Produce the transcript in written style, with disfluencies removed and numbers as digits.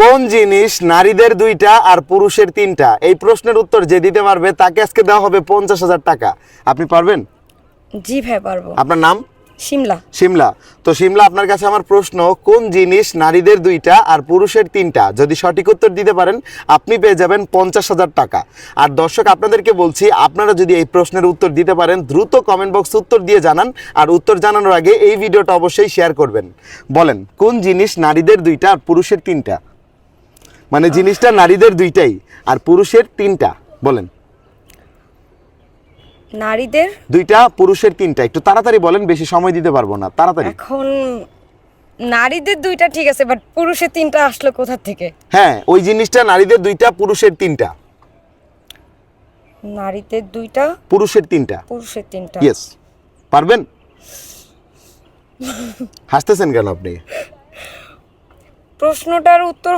কোন জিনিস নারীদের 2টা আর পুরুষের 3টা? এই প্রশ্নের উত্তর যে দিতে পারবে তাকে আজকে দেওয়া হবে 50,000 টাকা। আপনি পারবেন? জি ভাই পারবো। আপনার নাম? শিমলা। শিমলা। তো শিমলা, আপনার কাছে আমার প্রশ্ন, কোন জিনিস নারীদের 2টা আর পুরুষের 3টা? যদি সঠিক উত্তর দিতে পারেন আপনি পেয়ে যাবেন 50,000 টাকা। আর দর্শক আপনাদেরকে বলছি, আপনারা যদি এই প্রশ্নের উত্তর দিতে পারেন দ্রুত কমেন্ট বক্সে উত্তর দিয়ে জানান। আর উত্তর জানানোর আগে এই ভিডিওটা অবশ্যই শেয়ার করবেন। বলেন, কোন জিনিস নারীদের 2টা আর পুরুষের 3টা? মানে জিনিসটা নারীদের 2টাই আর পুরুষের 3টা। বলেন। নারীদের 2টা পুরুষের 3টা। একটু তাড়াতাড়ি বলেন, বেশি সময় দিতে পারবো না, তাড়াতাড়ি। এখন নারীদের 2টা ঠিক আছে, বাট পুরুষের 3টা আসলো কোথা থেকে? হ্যাঁ, ওই জিনিসটা নারীদের 2টা পুরুষের 3টা। নারীদের 2টা পুরুষের 3টা। পুরুষের 3টা। ইয়েস। পারবেন? হাসতেছেন কেন আপনি? প্রশ্নটার উত্তর